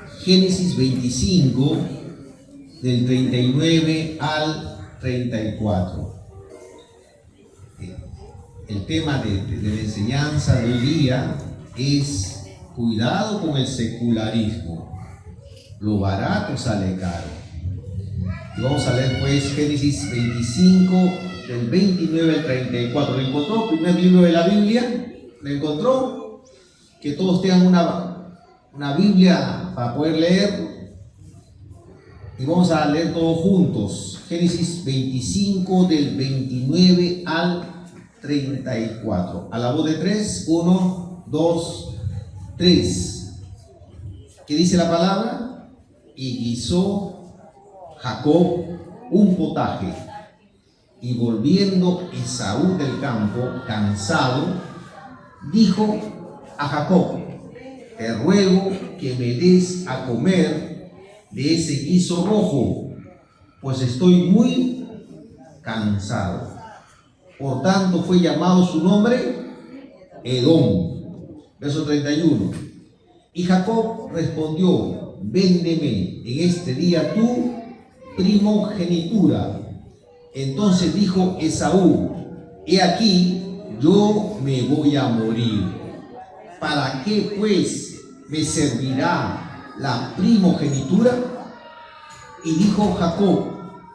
Génesis 25, del 39 al 34. El tema de la enseñanza de hoy día es cuidado con el secularismo. Lo barato sale caro. Y vamos a leer pues Génesis 25, del 29 al 34. ¿Lo encontró? Primer libro de la Biblia. ¿Lo encontró? Que todos tengan una Biblia para poder leer. Y vamos a leer todos juntos. Génesis 25, del 29 al 34. A la voz de tres. 1, 2, 3. ¿Qué dice la palabra? Y guisó Jacob un potaje, y volviendo Esaú del campo, cansado, dijo a Jacob: te ruego que me des a comer de ese guiso rojo, pues estoy muy cansado. Por tanto fue llamado su nombre Edom. Verso 31. Y Jacob respondió: véndeme en este día tu primogenitura. Entonces dijo Esaú: he aquí, yo me voy a morir. ¿Para qué pues me servirá la primogenitura? Y dijo Jacob: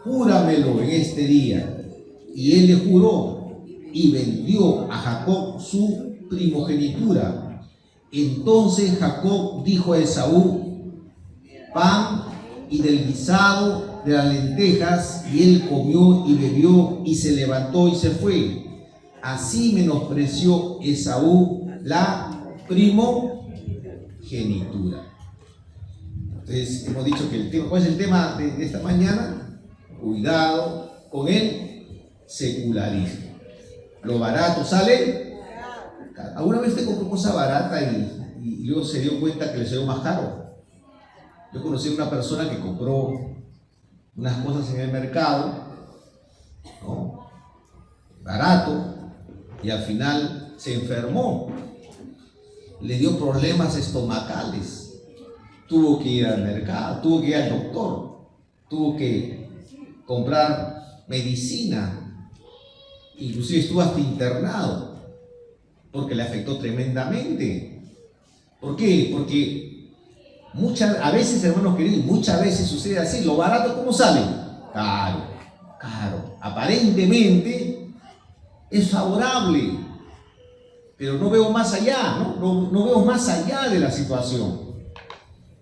júramelo en este día. Y él le juró, y vendió a Jacob su primogenitura. Entonces Jacob dijo a Esaú: pan y del guisado de las lentejas, y él comió y bebió y se levantó y se fue. Así menospreció Esaú la primogenitura. Entonces hemos dicho que el tema, ¿cuál es el tema de esta mañana? Cuidado con el secularismo. Lo barato sale. ¿Alguna vez te compró cosa barata y luego se dio cuenta que le salió más caro? Yo conocí a una persona que compró unas cosas en el mercado, ¿no?, barato, y al final se enfermó, le dio problemas estomacales, tuvo que ir al mercado, tuvo que ir al doctor, tuvo que comprar medicina, inclusive estuvo hasta internado, porque le afectó tremendamente. ¿Por qué? Porque a veces, hermanos queridos, muchas veces sucede así. Lo barato, ¿cómo sale? Caro, caro. Aparentemente es favorable, pero no veo más allá, no veo más allá de la situación,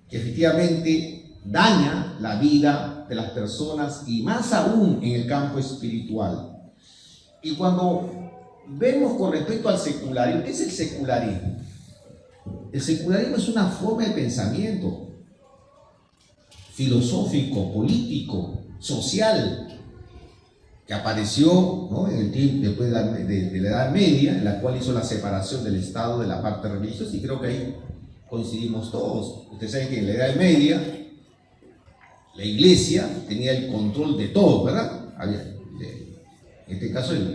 que efectivamente daña la vida de las personas, y más aún en el campo espiritual. Y cuando vemos con respecto al secularismo, ¿qué es el secularismo? El secularismo es una forma de pensamiento filosófico, político, social, que apareció, ¿no?, en el tiempo después de la Edad Media, en la cual hizo la separación del Estado de la parte religiosa, y creo que ahí coincidimos todos. Ustedes saben que en la Edad Media la Iglesia tenía el control de todo, ¿verdad? En este caso la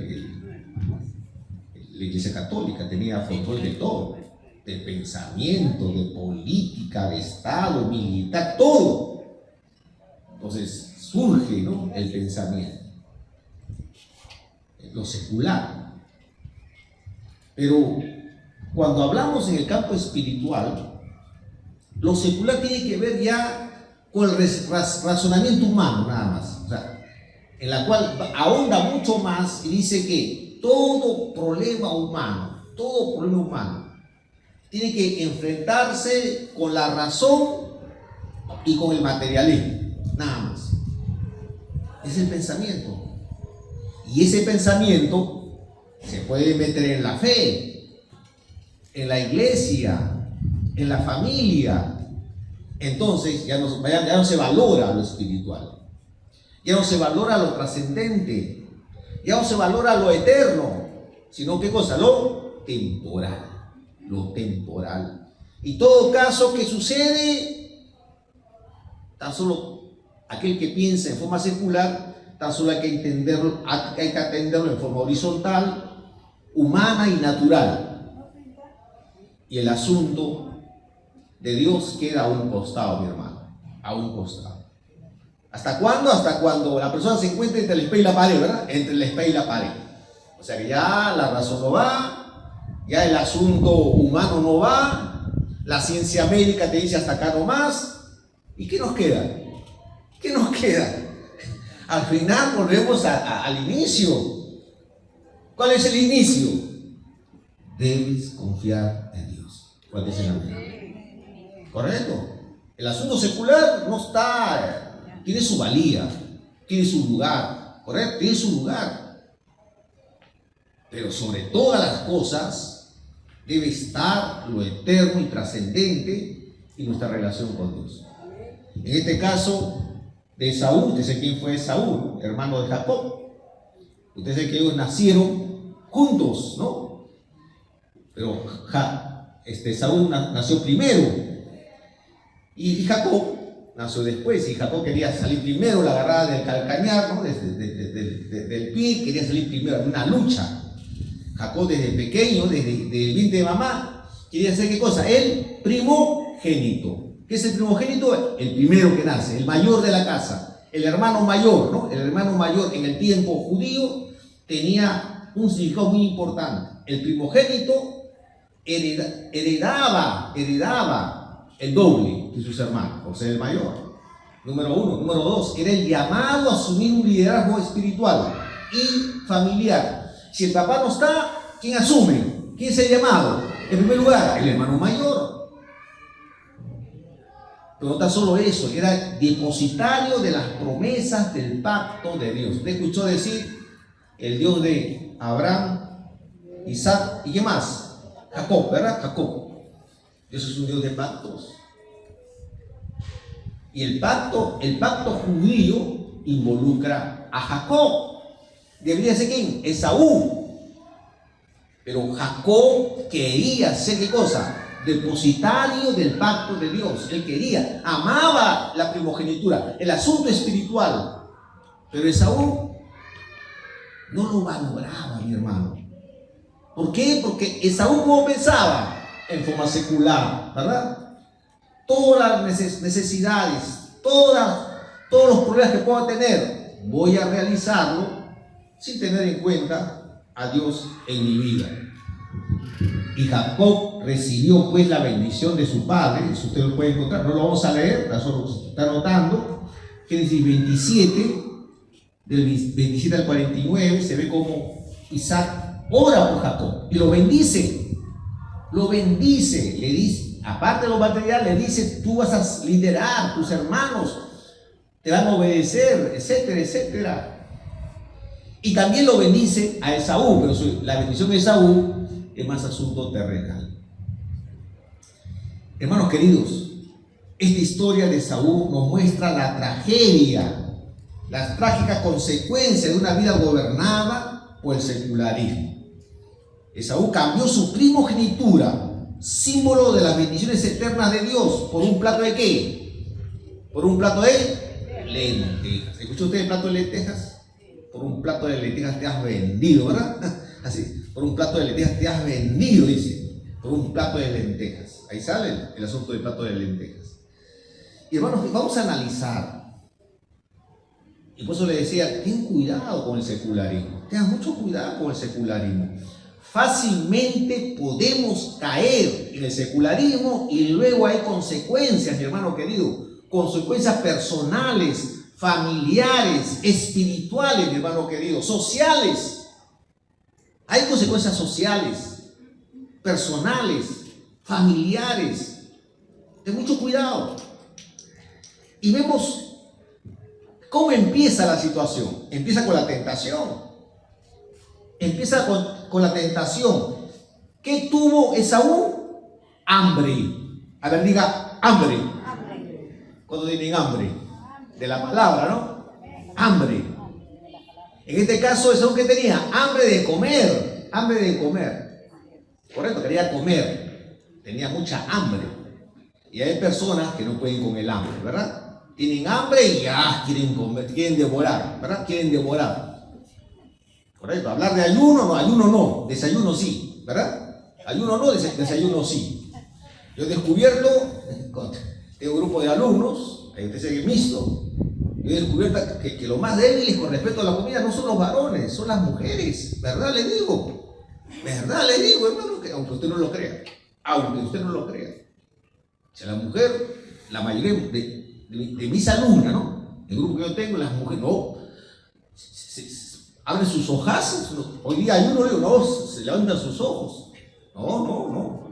Iglesia Católica tenía control de todo, de pensamiento, de política, de Estado, militar, todo. Entonces surge, ¿no?, el pensamiento, lo secular. Pero cuando hablamos en el campo espiritual, lo secular tiene que ver ya con el razonamiento humano, nada más. O sea, en la cual ahonda mucho más y dice que todo problema humano tiene que enfrentarse con la razón y con el materialismo, nada más. Es el pensamiento. Y ese pensamiento se puede meter en la fe, en la iglesia, en la familia. Entonces ya no se valora lo espiritual, ya no se valora lo trascendente, ya no se valora lo eterno, sino ¿qué cosa? Lo temporal. Y todo caso que sucede, tan solo aquel que piensa en forma secular, tan solo hay que atenderlo en forma horizontal, humana y natural. Y el asunto de Dios queda a un costado, mi hermano, a un costado. ¿Hasta cuándo? Hasta cuando la persona se encuentra entre la espada y la pared, ¿verdad? Entre la espada y la pared. O sea que ya la razón no va, ya el asunto humano no va, la ciencia médica te dice hasta acá no más. ¿Y qué nos queda? ¿Qué nos queda? Al final volvemos al inicio. ¿Cuál es el inicio? Debes confiar en Dios. ¿Cuál es el amén? ¿Correcto? El asunto secular no está, tiene su valía, tiene su lugar, ¿correcto? Tiene su lugar. Pero sobre todas las cosas debe estar lo eterno y trascendente y nuestra relación con Dios. En este caso de Esaú, usted sabe quién fue Esaú, hermano de Jacob. Usted sabe que ellos nacieron juntos, ¿no? Pero Esaú nació primero y Jacob nació después. Y Jacob quería salir primero, la agarraba del calcañar, ¿no? Del pie, quería salir primero, en una lucha. Jacob desde pequeño, desde el vientre de mamá, quería hacer ¿qué cosa? El primogénito. ¿Qué es el primogénito? El primero que nace, el mayor de la casa, el hermano mayor, ¿no? El hermano mayor en el tiempo judío tenía un significado muy importante. El primogénito heredaba el doble de sus hermanos, por ser el mayor. Número uno. Número dos, era el llamado a asumir un liderazgo espiritual y familiar. Si el papá no está, ¿quién asume? ¿Quién es el llamado? En primer lugar, el hermano mayor. Pero no tan solo eso, era depositario de las promesas del pacto de Dios. Usted escuchó decir el Dios de Abraham, Isaac y ¿qué más? Jacob, ¿verdad? Jacob. Dios es un Dios de pactos. Y el pacto judío involucra a Jacob. Debería ser ¿quién? Esaú. Pero Jacob quería ser ¿qué cosa? Depositario del pacto de Dios. Él quería, amaba la primogenitura, el asunto espiritual. Pero Esaú no lo valoraba, mi hermano. ¿Por qué? Porque Esaú, ¿cómo pensaba? En forma secular, ¿verdad? Todas las necesidades, todos los problemas que pueda tener, voy a realizarlo sin tener en cuenta a Dios en mi vida. Y Jacob recibió pues la bendición de su padre. Si usted lo puede encontrar, no lo vamos a leer, solo está anotando. Génesis 27, del 27 al 49, se ve como Isaac ora por Jacob y lo bendice. Lo bendice, le dice, aparte de lo material, le dice: tú vas a liderar, tus hermanos te van a obedecer, etcétera, etcétera. Y también lo bendice a Esaú, pero la bendición de Esaú es más asunto terrenal. Hermanos queridos, esta historia de Esaú nos muestra la tragedia, las trágicas consecuencias de una vida gobernada por el secularismo. Esaú cambió su primogenitura, símbolo de las bendiciones eternas de Dios, por un plato de ¿qué? Por un plato de lentejas. ¿Escuchó usted el plato de lentejas? Por un plato de lentejas te has vendido, ¿verdad? Así, por un plato de lentejas te has vendido, dice. Por un plato de lentejas. Ahí sale el asunto del plato de lentejas. Y hermanos, vamos a analizar. Y por eso le decía, ten cuidado con el secularismo. Tengan mucho cuidado con el secularismo. Fácilmente podemos caer en el secularismo y luego hay consecuencias, mi hermano querido. Consecuencias personales, familiares, espirituales, mi hermano querido, sociales. Hay consecuencias sociales, personales, familiares. Ten mucho cuidado. Y vemos cómo empieza la situación. Empieza con la tentación. Empieza con la tentación. ¿Qué tuvo Esaú? Hambre. A ver, diga hambre. Cuando tienen hambre. De la palabra, ¿no? Hambre. En este caso, Esaú, ¿qué tenía? Hambre de comer. Hambre de comer. Correcto, quería comer. Tenía mucha hambre. Y hay personas que no pueden con el hambre, ¿verdad? Tienen hambre y ya quieren comer, quieren devorar, ¿verdad? Quieren devorar. Correcto, hablar de ayuno no, desayuno sí, ¿verdad? Ayuno no, desayuno sí. Yo he descubierto Tengo un grupo de alumnos, ahí usted sabe que es mixto. Yo he descubierto que los más débiles con respecto a la comida no son los varones, son las mujeres. ¿Verdad le digo? ¿Verdad le digo, hermano? Que aunque usted no lo crea. Aunque usted no lo crea. O sea, la mujer, la mayoría de mis alumnas, ¿no? El grupo que yo tengo, las mujeres, no. Abren sus ojazos. Hoy día hay uno, digo, no, se levantan sus ojos. No.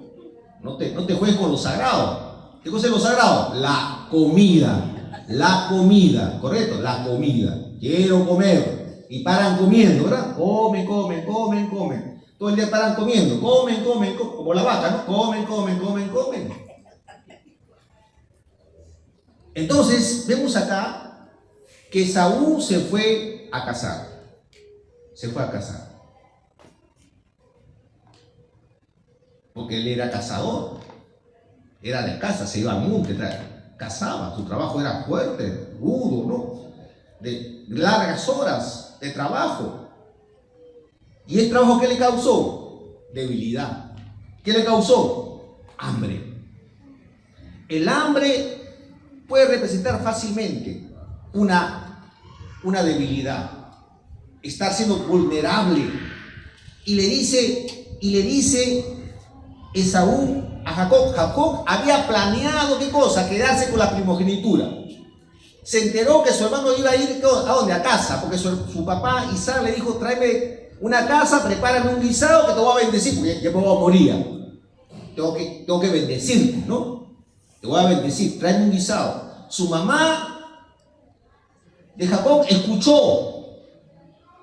No te juegues con lo sagrado. ¿Qué cosa es lo sagrado? La comida. La comida, ¿correcto? La comida. Quiero comer. Y paran comiendo, ¿verdad? Comen. Todo el día paran comiendo. Comen. Como la vaca, ¿no? Comen. Entonces, vemos acá que Saúl se fue a casar. Porque él era cazador. Era de casa, se iba al monte, cazaba. Su trabajo era fuerte, rudo, ¿no? De largas horas de trabajo. ¿Y el trabajo qué le causó? Debilidad. ¿Qué le causó? Hambre. El hambre puede representar fácilmente una debilidad, estar siendo vulnerable. Y le dice Esaú a Jacob. Jacob había planeado, ¿qué cosa? Quedarse con la primogenitura. Se enteró que su hermano iba a ir, ¿a dónde? A casa, porque su papá Isaac le dijo: tráeme una casa, prepárame un guisado que te voy a bendecir, porque ya me voy a morir. Tengo que bendecirte, ¿no? Te voy a bendecir, tráeme un guisado. Su mamá de Jacob escuchó,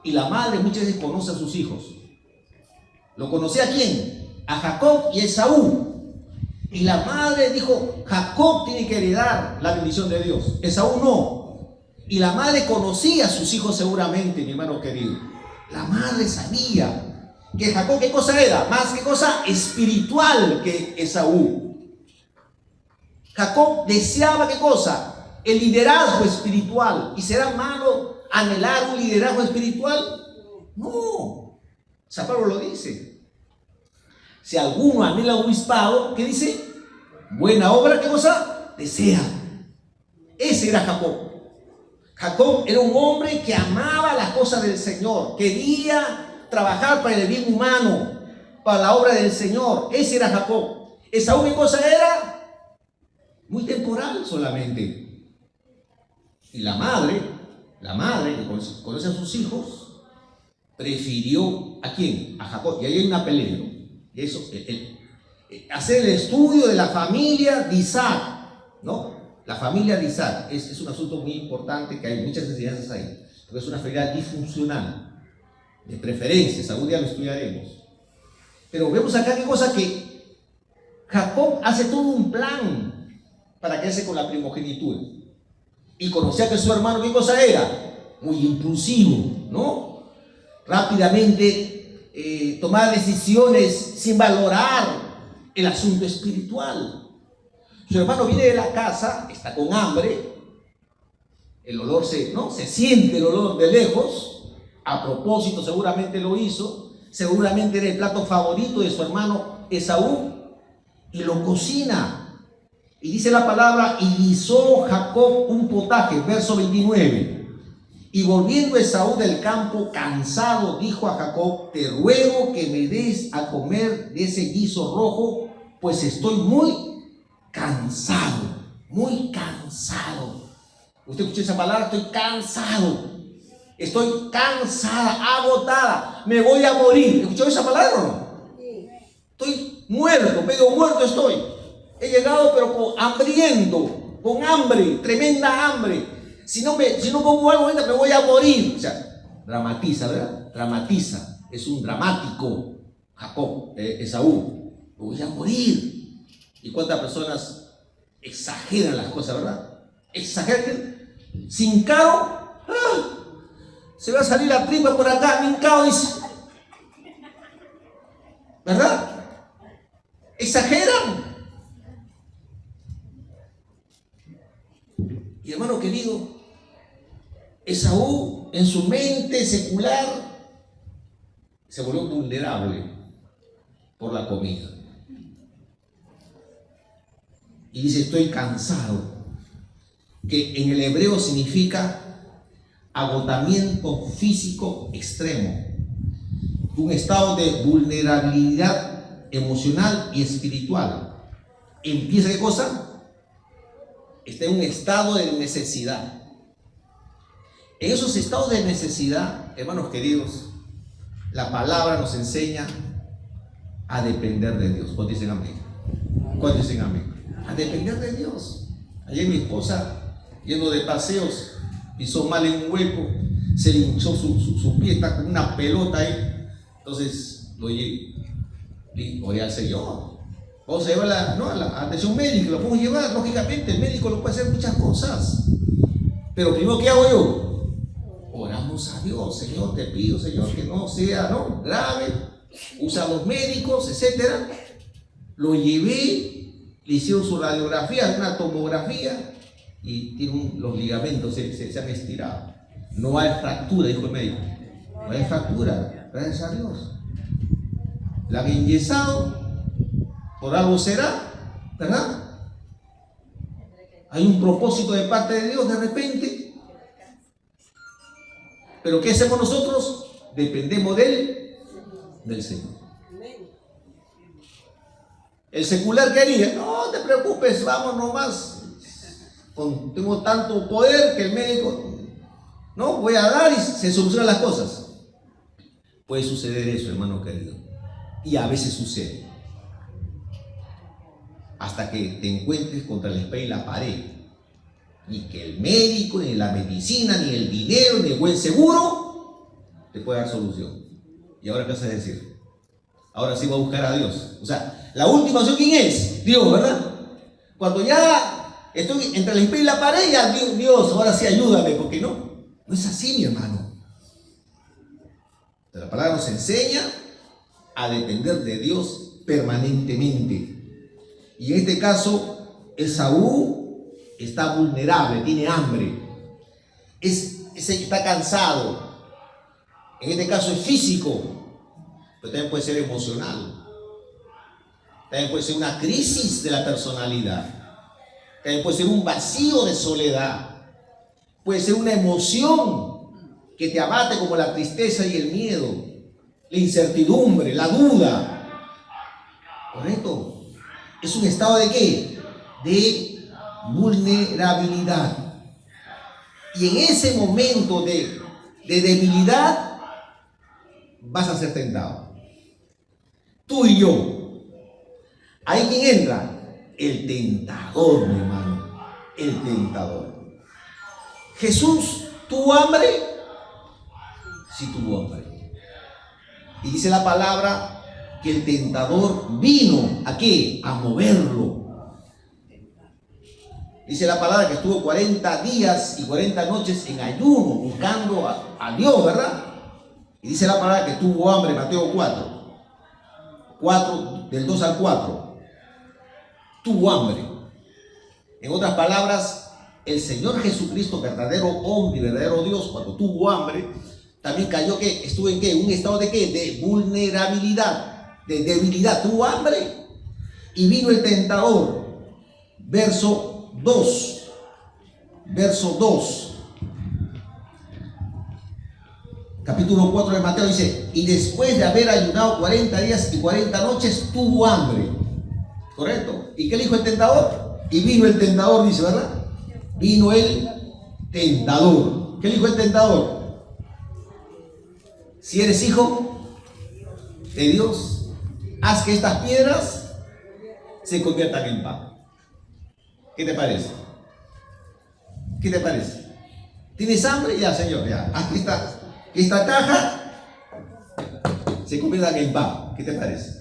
y la madre muchas veces conoce a sus hijos. ¿Lo conocía a quién? A Jacob y a Esaú. Y la madre dijo: Jacob tiene que heredar la bendición de Dios, Esaú no. Y la madre conocía a sus hijos seguramente, mi hermano querido. La madre sabía que Jacob, ¿qué cosa era? Más que cosa espiritual que Esaú. Jacob deseaba, ¿qué cosa? El liderazgo espiritual. ¿Y será malo anhelar un liderazgo espiritual? No. San Pablo lo dice. Si alguno anhela un obispado, ¿qué dice? Buena obra, ¿qué cosa? Desea. Ese era Jacob. Jacob era un hombre que amaba las cosas del Señor. Quería trabajar para el bien humano, para la obra del Señor. Ese era Jacob. Esaú, ¿qué cosa era? Muy temporal solamente. Y la madre que conoce a sus hijos, prefirió ¿a quién? A Jacob. Y ahí hay una pelea, ¿no? Eso, hacer el estudio de la familia de Isaac, ¿no? La familia de Isaac es un asunto muy importante, que hay muchas enseñanzas ahí, porque es una familia disfuncional, de preferencias, algún día lo estudiaremos. Pero vemos acá qué cosa, que Jacob hace todo un plan para quedarse con la primogenitura. Y conocía que su hermano, ¿qué cosa era? Muy impulsivo, ¿no? Rápidamente tomar decisiones sin valorar el asunto espiritual. Su hermano viene de la casa, está con hambre, el olor se siente el olor de lejos, a propósito seguramente lo hizo, seguramente era el plato favorito de su hermano Esaú, y lo cocina. Y dice la palabra: y guisó Jacob un potaje, verso 29. Y volviendo Esaú del campo cansado, dijo a Jacob: te ruego que me des a comer de ese guiso rojo, pues estoy muy cansado. Usted escuchó esa palabra: estoy cansado. Estoy cansada, agotada, me voy a morir. ¿Escuchó esa palabra o no? Estoy muerto, medio muerto estoy. He llegado pero hambriento, con hambre, tremenda hambre. Si no como algo ahorita me voy a morir. O sea, dramatiza, ¿verdad? Dramatiza. Es un dramático Jacob, Esaú. Me voy a morir. ¿Y cuántas personas exageran las cosas, verdad? Exageran. Sin caro, se va a salir la tripa por acá, sin caro, dice. ¿Verdad? Exageran. Y hermano querido, Esaú en su mente secular se volvió vulnerable por la comida. y dice estoy cansado, que en el hebreo significa agotamiento físico extremo, un estado de vulnerabilidad emocional y espiritual. Empieza ¿qué cosa? Está en un estado de necesidad. En esos estados de necesidad, hermanos queridos, la palabra nos enseña a depender de Dios. ¿Cuántos dicen amén? ¿Cuántos dicen amén? A depender de Dios. Ayer mi esposa, yendo de paseos, pisó mal en un hueco, se le hinchó su pie, está con una pelota ahí. Entonces, oré al Señor. Vamos a llevarla a la atención médica, lo podemos llevar, lógicamente, el médico lo puede hacer muchas cosas. Pero primero, ¿qué hago yo? Oramos a Dios. Señor, te pido, Señor, que no sea grave. Usa los médicos, etcétera. Lo llevé, le hicieron su radiografía, una tomografía, y tiene los ligamentos se han estirado. No hay fractura, dijo el médico. No hay fractura, gracias a Dios. La han enyesado, por algo será, ¿verdad? Hay un propósito de parte de Dios de repente. Pero ¿qué hacemos nosotros? Dependemos del Señor. El secular quería, no te preocupes, vamos nomás. Tengo tanto poder que el médico, no, voy a dar y se solucionan las cosas. Puede suceder eso, hermano querido. Y a veces sucede. Hasta que te encuentres contra la espalda y la pared. Ni que el médico, ni la medicina, ni el dinero, ni el buen seguro te puede dar solución. ¿Y ahora qué vas a decir? Ahora sí va a buscar a Dios. O sea, la última opción, ¿quién es? Dios, ¿verdad? Cuando ya estoy entre la espalda y la pared, ya Dios, ahora sí ayúdame, porque no es así, mi hermano. La palabra nos enseña a depender de Dios permanentemente. Y en este caso, Esaú está vulnerable, tiene hambre, está cansado. En este caso es físico, pero también puede ser emocional. También puede ser una crisis de la personalidad. También puede ser un vacío de soledad. Puede ser una emoción que te abate como la tristeza y el miedo, la incertidumbre, la duda. ¿Correcto? Es un estado de ¿qué? De vulnerabilidad. Y en ese momento de debilidad vas a ser tentado. Tú y yo. ¿Ahí quién entra? El tentador, mi hermano. El tentador. Jesús tuvo hambre. Sí tuvo hambre. Y dice la palabra que el tentador vino ¿a qué? A moverlo. Dice la palabra que estuvo 40 días y 40 noches en ayuno, buscando a Dios, ¿verdad? Y dice la palabra que tuvo hambre, Mateo 4, del 2 al 4. Tuvo hambre. En otras palabras, el Señor Jesucristo, verdadero hombre y verdadero Dios, cuando tuvo hambre, también cayó que estuvo en ¿qué? Un estado de ¿qué? De vulnerabilidad, de debilidad. Tuvo hambre y vino el tentador. Verso 2. Capítulo 4 de Mateo dice, y después de haber ayunado 40 días y 40 noches, tuvo hambre. ¿Correcto? ¿Y qué le dijo el tentador? Y vino el tentador, dice, ¿verdad? Vino el tentador. ¿Qué le dijo el tentador? Si eres hijo de Dios, haz que estas piedras se conviertan en pan. ¿Qué te parece? ¿Qué te parece? ¿Tienes hambre? Ya, Señor, ya. Aquí está. Que esta caja se convierta en pan. ¿Qué te parece?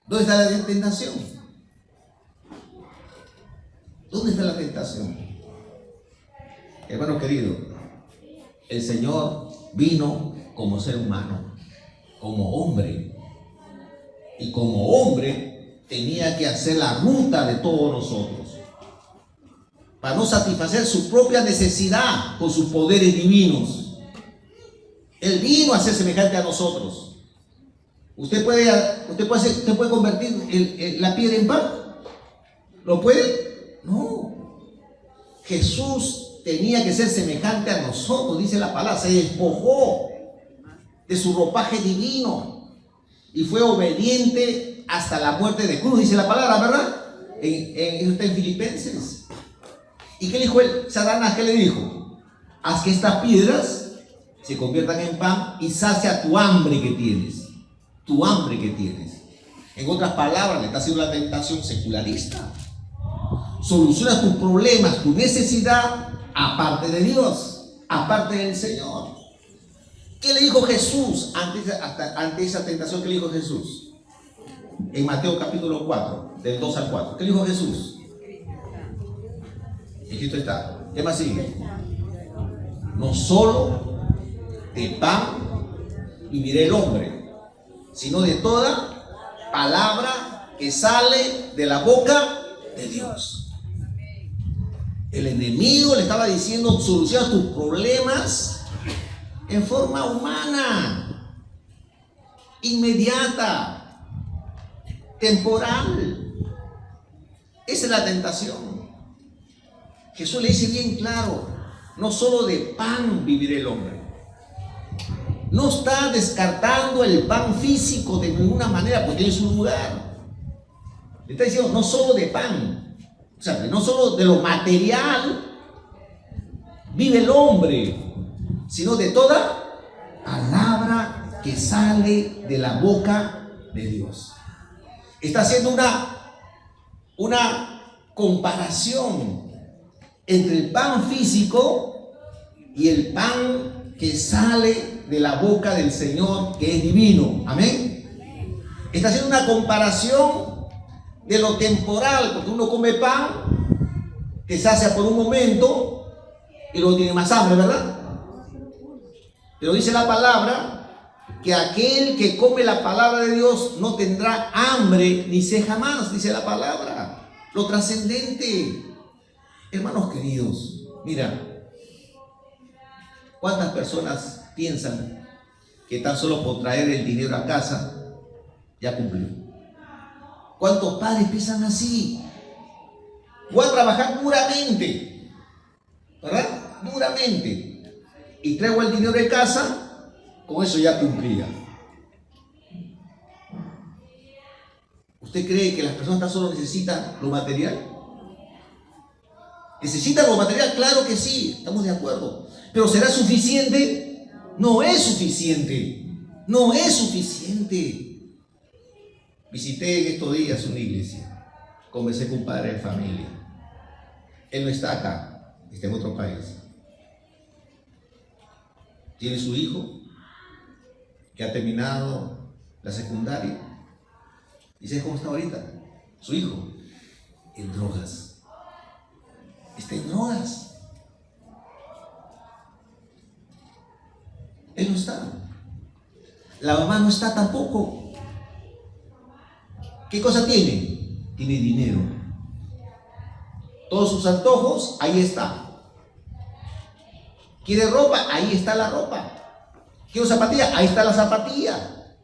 ¿Dónde está la tentación? ¿Dónde está la tentación? Hermano querido, el Señor vino como ser humano, como hombre. Y como hombre tenía que hacer la ruta de todos nosotros. Para no satisfacer su propia necesidad con sus poderes divinos. Él vino a ser semejante a nosotros. ¿Usted puede convertir la piedra en pan? ¿Lo puede? No. Jesús tenía que ser semejante a nosotros, dice la palabra. Se despojó de su ropaje divino y fue obediente hasta la muerte de cruz, dice la palabra, ¿verdad? Eso está en Filipenses. ¿Y qué le dijo él? Satanás, ¿qué le dijo? Haz que estas piedras se conviertan en pan y sacia tu hambre que tienes. Tu hambre que tienes. En otras palabras, le está haciendo la tentación secularista. Soluciona tus problemas, tu necesidad, aparte de Dios, aparte del Señor. ¿Qué le dijo Jesús ante esa tentación? ¿Qué le dijo Jesús? En Mateo capítulo 4, del 2 al 4. ¿Qué le dijo Jesús? Escrito está. ¿Qué más sigue? No solo de pan vivirá el hombre, sino de toda palabra que sale de la boca de Dios. El enemigo le estaba diciendo: soluciona tus problemas en forma humana, inmediata, temporal. Esa es la tentación. Jesús le dice bien claro: no solo de pan vivirá el hombre. No está descartando el pan físico de ninguna manera, porque tiene su lugar. Le está diciendo: no solo de pan, o sea, no solo de lo material vive el hombre, sino de toda palabra que sale de la boca de Dios. Está haciendo una comparación entre el pan físico y el pan que sale de la boca del Señor, que es divino. Amén. Está haciendo una comparación de lo temporal, porque uno come pan, te sacia por un momento y luego tiene más hambre, ¿verdad? Pero dice la palabra que aquel que come la palabra de Dios no tendrá hambre ni sed jamás, dice la palabra. Lo trascendente. Hermanos queridos, mira, ¿cuántas personas piensan que tan solo por traer el dinero a casa ya cumplió? ¿Cuántos padres piensan así? Voy a trabajar duramente, ¿verdad? Duramente. Y traigo el dinero de casa, con eso ya cumplía. ¿Usted cree que las personas tan solo necesitan lo material? ¿Necesitan lo material? Claro que sí, estamos de acuerdo. ¿Pero será suficiente? No es suficiente. No es suficiente. Visité en estos días una iglesia. Conversé con un padre de familia. Él no está acá, está en otro país. Tiene su hijo que ha terminado la secundaria. ¿Y sabes cómo está ahorita? Su hijo en drogas. Está en drogas. Él no está. La mamá no está tampoco. ¿Qué cosa tiene? Tiene dinero. Todos sus antojos, ahí está. ¿Quiere ropa? Ahí está la ropa. ¿Quiere zapatilla? Ahí está la zapatilla.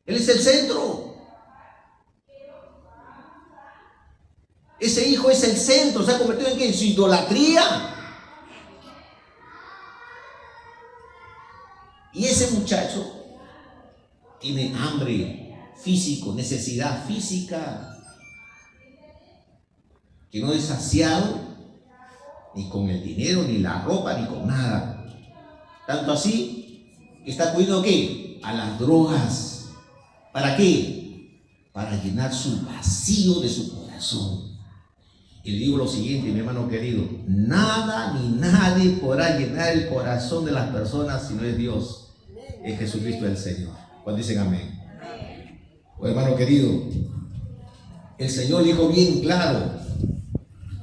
Él es el centro. Ese hijo es el centro. ¿Se ha convertido en qué? En su idolatría. Y ese muchacho tiene hambre físico, necesidad física, que no es saciado ni con el dinero, ni la ropa, ni con nada. Tanto así que está acudiendo ¿a qué? A las drogas. ¿Para qué? Para llenar su vacío de su corazón. Y le digo lo siguiente, mi hermano querido: nada ni nadie podrá llenar el corazón de las personas si no es Dios, es Jesucristo el Señor. ¿Cuántos dicen amén? Oh, hermano querido, el Señor dijo bien claro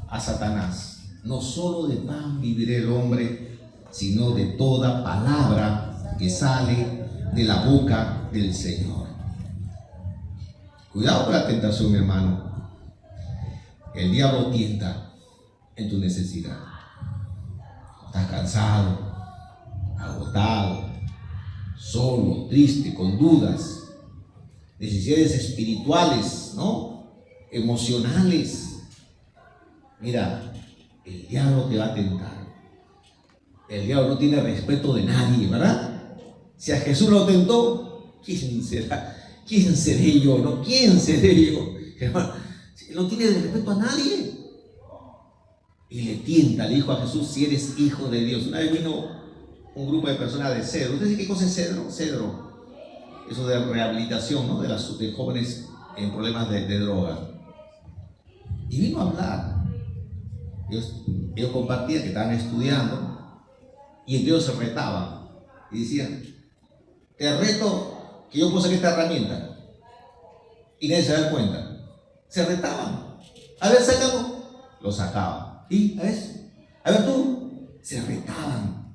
a Satanás: no solo de pan vivirá el hombre, sino de toda palabra que sale de la boca del Señor. Cuidado con la tentación, mi hermano. El diablo tienta en tu necesidad. Estás cansado, agotado, solo, triste, con dudas, necesidades espirituales, ¿no? Emocionales. Mira, el diablo te va a tentar. El diablo no tiene respeto de nadie, ¿verdad? Si a Jesús lo tentó, ¿quién será? ¿Quién seré yo? ¿No? ¿Quién seré yo? Hermano, no tiene respeto a nadie. Y le tienta, le dijo a Jesús, si eres hijo de Dios. Una vez vino un grupo de personas de Cedro. ¿Ustedes saben qué cosa es Cedro? Cedro, eso de rehabilitación, ¿no? De jóvenes en problemas de droga. Y vino a hablar. Ellos compartían que estaban estudiando y entre ellos se retaban y decían, te reto que yo puedo sacar esta herramienta, y nadie se da cuenta. Se retaban. A ver, sácalo. Lo sacaban. Y a ver tú. Se retaban.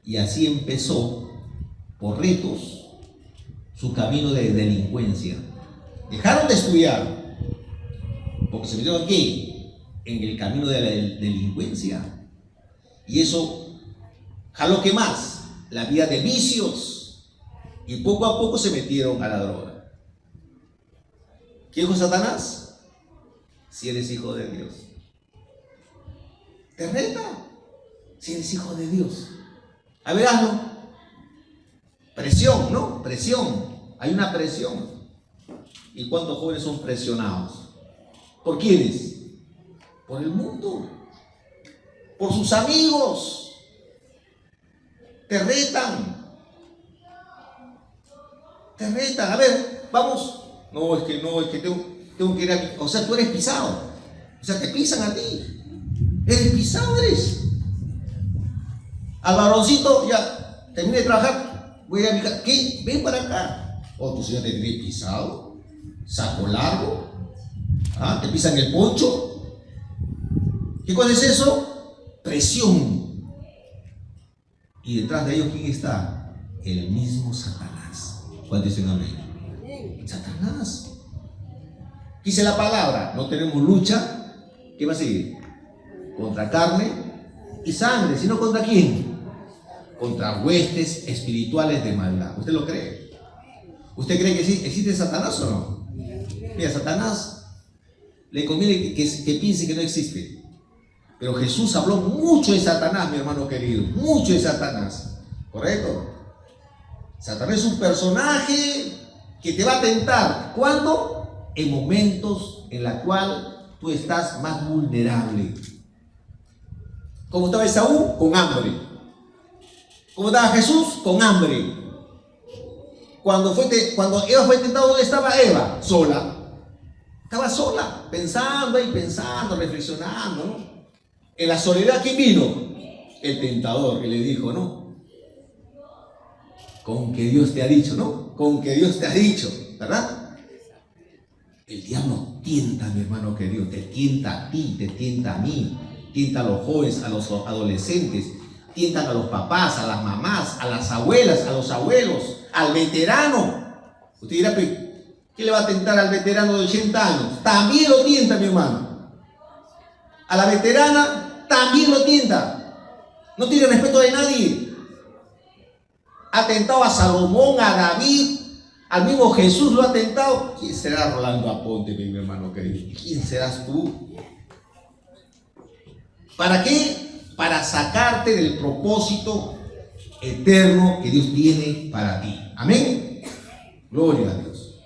Y así empezó, por retos, su camino de delincuencia. Dejaron de estudiar porque se metieron aquí en el camino de la delincuencia. Y eso jaló que más la vida de vicios, y poco a poco se metieron a la droga. ¿Qué dijo Satanás? Si eres hijo de Dios, te reta. Si eres hijo de Dios, a ver, hazlo. Presión, ¿no? Presión. Hay una presión. ¿Y cuántos jóvenes son presionados? ¿Por quiénes? Por el mundo, por sus amigos. Te retan. Te retan. A ver, vamos. No, es que tengo que ir a mi... O sea, tú eres pisado. O sea, te pisan a ti. Eres pisado, eres. Al varoncito, ya, terminé de trabajar, voy a ir a mi casa. ¿Qué? Ven para acá. Oh, tu señor te tiene pisado. Saco largo. ¿Ah? Te pisan el poncho. ¿Qué cosa es eso? Presión. Y detrás de ellos, ¿quién está? El mismo Satanás. ¿Cuántos dicen amén? Satanás. Dice la palabra, no tenemos lucha. ¿Qué va a seguir? Contra carne y sangre, sino contra quién? Contra huestes espirituales de maldad. ¿Usted lo cree? ¿Usted cree que existe Satanás o no? Mira, Satanás le conviene que piense que no existe. Pero Jesús habló mucho de Satanás, mi hermano querido. Mucho de Satanás. ¿Correcto? Satanás es un personaje que te va a tentar. ¿Cuándo? En momentos en los cuales tú estás más vulnerable. ¿Cómo estaba Esaú? Con hambre. ¿Cómo estaba Jesús? Con hambre. Cuando Eva fue tentada, ¿dónde estaba Eva? Sola. Estaba sola, pensando y pensando, reflexionando, ¿no? En la soledad, ¿quién vino? El tentador, que le dijo, ¿no? Con que Dios te ha dicho, ¿no? Con que Dios te ha dicho, ¿verdad? El diablo tienta, mi hermano querido, te tienta a ti, te tienta a mí, tienta a los jóvenes, a los adolescentes, tientan a los papás, a las mamás, a las abuelas, a los abuelos, al veterano. Usted dirá, ¿qué le va a tentar al veterano de 80 años? También lo tienta, mi hermano. A la veterana también lo tienta. No tiene respeto de nadie. Ha tentado a Salomón, a David, al mismo Jesús lo ha tentado. ¿Quién será Rolando Aponte, mi hermano querido? ¿Quién serás tú? ¿Para qué? Para sacarte del propósito eterno que Dios tiene para ti. Amén. Gloria a Dios.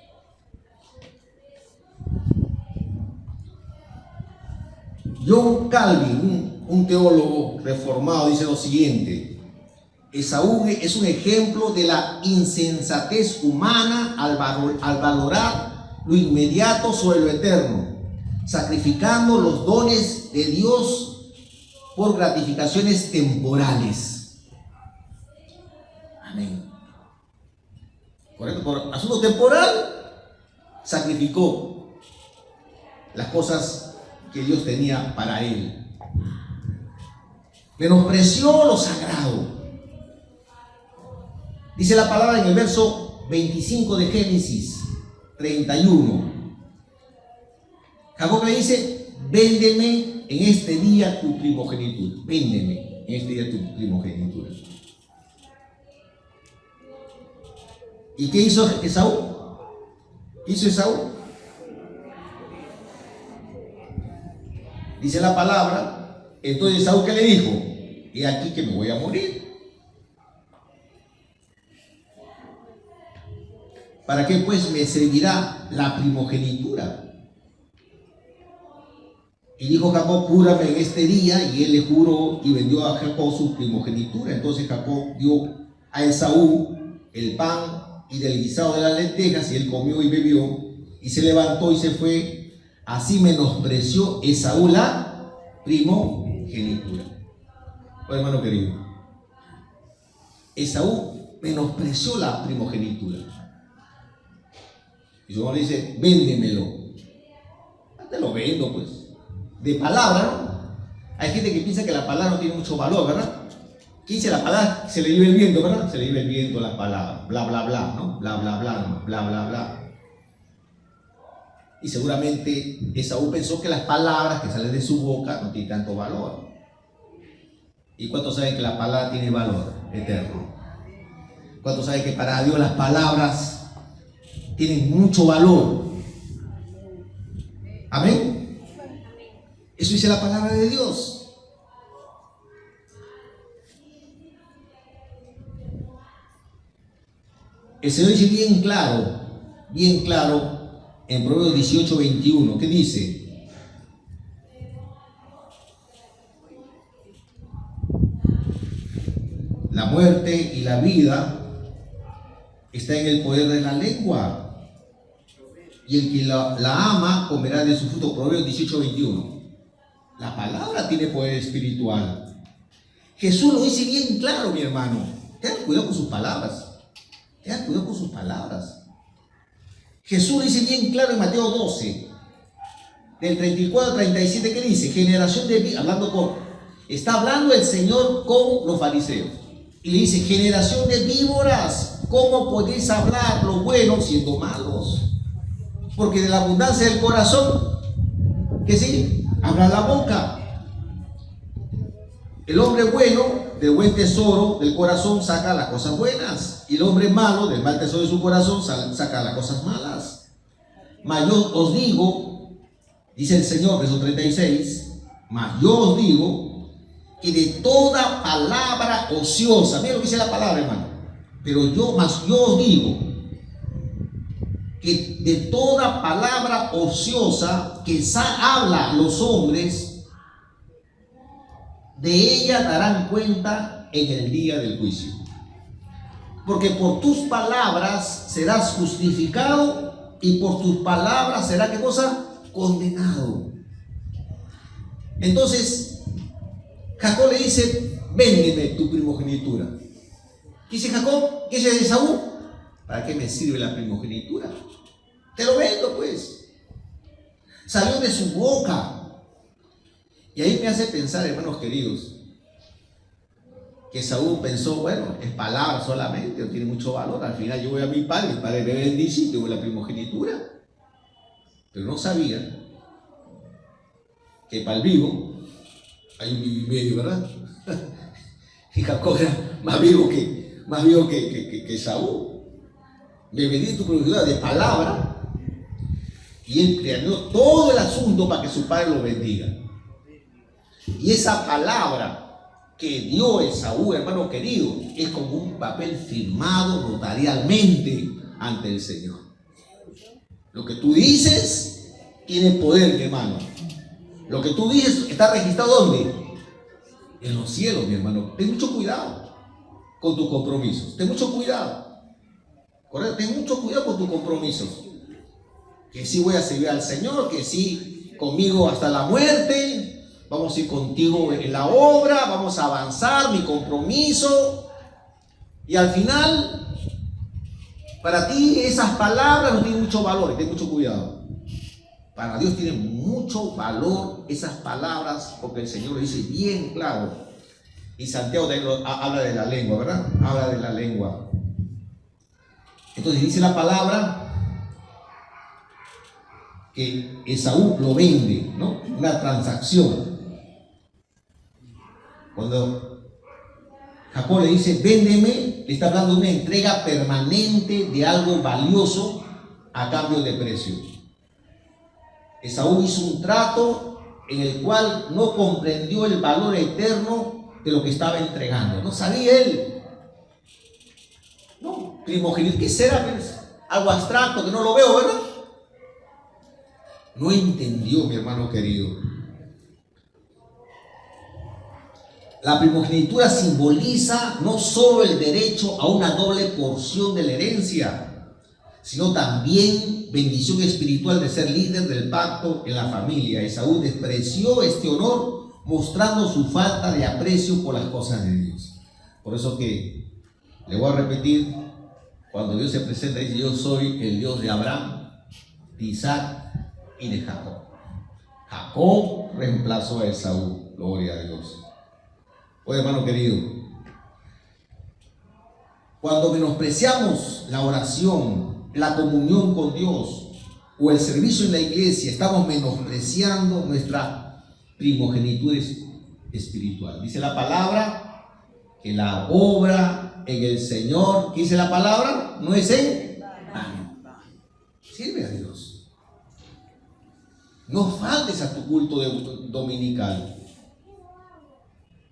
John Calvin, un teólogo reformado, dice lo siguiente: Esaú es un ejemplo de la insensatez humana al valorar lo inmediato sobre lo eterno, sacrificando los dones de Dios por gratificaciones temporales. Amén. Correcto, por asunto temporal, sacrificó las cosas que Dios tenía para él. Menospreció lo sagrado. Dice la palabra en el verso 25 de Génesis 31. Jacob le dice: véndeme en este día tu primogenitura. Véndeme en este día tu primogenitura. ¿Y qué hizo Esaú? ¿Qué hizo Esaú? Dice la palabra, entonces Esaú, ¿qué le dijo? He aquí que me voy a morir. ¿Para qué pues me servirá la primogenitura? Y dijo Jacob, júrame en este día, y él le juró y vendió a Jacob su primogenitura. Entonces Jacob dio a Esaú el pan y del guisado de las lentejas, y él comió y bebió, y se levantó y se fue. Así menospreció Esaú la primogenitura. Oh, hermano querido, Esaú menospreció la primogenitura. Y su hermano le dice, véndemelo. Te lo vendo, pues. De palabra, ¿no? Hay gente que piensa que la palabra no tiene mucho valor, ¿verdad? ¿Qué dice la palabra? Se le lleva el viento, ¿verdad? Se le lleva el viento las palabras. Bla, bla, bla, ¿no? Bla, bla, bla, ¿no? Bla, bla, bla. Y seguramente Esaú pensó que las palabras que salen de su boca no tienen tanto valor. ¿Y cuántos saben que la palabra tiene valor eterno? ¿Cuántos saben que para Dios las palabras tienen mucho valor? Amén. Eso dice la palabra de Dios. El Señor dice bien claro, en Proverbios 18:21, ¿qué dice? La muerte y la vida está en el poder de la lengua, y el que la ama comerá de su fruto. Proverbios 18:21. La palabra tiene poder espiritual. Jesús lo dice bien claro, mi hermano. Tengan cuidado con sus palabras. Tengan cuidado con sus palabras. Jesús dice bien claro en Mateo 12, del 34 al 37, ¿qué dice? Generación de víboras, está hablando el Señor con los fariseos. Y le dice, generación de víboras, ¿cómo podéis hablar lo bueno siendo malos? Porque de la abundancia del corazón, ¿qué sí? Habla la boca. El hombre bueno del buen tesoro del corazón saca las cosas buenas, y el hombre malo del mal tesoro de su corazón saca las cosas malas. Mas yo os digo, dice el Señor, verso 36, mas yo os digo que de toda palabra ociosa, mira lo que dice la palabra, hermano, mas yo os digo que de toda palabra ociosa que habla los hombres, de ella darán cuenta en el día del juicio. Porque por tus palabras serás justificado, y por tus palabras será, ¿qué cosa? Condenado. Entonces Jacob le dice, véndeme tu primogenitura. ¿Qué dice Jacob? ¿Qué dice Esaú? ¿Para qué me sirve la primogenitura? Te lo vendo, pues. Salió de su boca. Y ahí me hace pensar, hermanos queridos, que Esaú pensó, bueno, es palabra solamente, no tiene mucho valor. Al final yo voy a mi padre me bendice y tengo la primogenitura. Pero no sabía que para el vivo hay un vivo y medio, ¿verdad? Y Jacob era más vivo que Esaú. Me vendí tu primogenitura de palabra, y él planeó todo el asunto para que su padre lo bendiga. Y esa palabra que dio Esaú, hermano querido, es como un papel firmado notarialmente ante el Señor. Lo que tú dices tiene poder, mi hermano. Lo que tú dices está registrado ¿dónde? En los cielos, mi hermano. Ten mucho cuidado con tus compromisos. Ten mucho cuidado. ¿Correcto? Ten mucho cuidado con tus compromisos. Que sí voy a servir al Señor, que sí conmigo hasta la muerte. Vamos a ir contigo en la obra, vamos a avanzar, mi compromiso. Y al final, para ti esas palabras no tienen mucho valor, ten mucho cuidado. Para Dios tienen mucho valor esas palabras, porque el Señor lo dice bien claro. Y Santiago habla de la lengua, ¿verdad? Habla de la lengua. Entonces dice la palabra que Esaú lo vende, ¿no? Una transacción. Cuando Jacob le dice, véndeme, le está hablando de una entrega permanente de algo valioso a cambio de precio. Esaú hizo un trato en el cual no comprendió el valor eterno de lo que estaba entregando. No sabía él. No, primogénito, ¿qué será? Algo abstracto que no lo veo, ¿verdad? No entendió, mi hermano querido. La primogenitura simboliza no solo el derecho a una doble porción de la herencia, sino también bendición espiritual de ser líder del pacto en la familia. Esaú despreció este honor mostrando su falta de aprecio por las cosas de Dios. Por eso que, le voy a repetir, cuando Dios se presenta, dice, yo soy el Dios de Abraham, de Isaac y de Jacob. Jacob reemplazó a Esaú, gloria a Dios. Oye, hermano querido, cuando menospreciamos la oración, la comunión con Dios o el servicio en la iglesia, estamos menospreciando nuestra primogenitura espiritual. Dice la palabra que la obra en el Señor, ¿qué dice la palabra? No es en vano. Sirve a Dios. No faltes a tu culto dominical.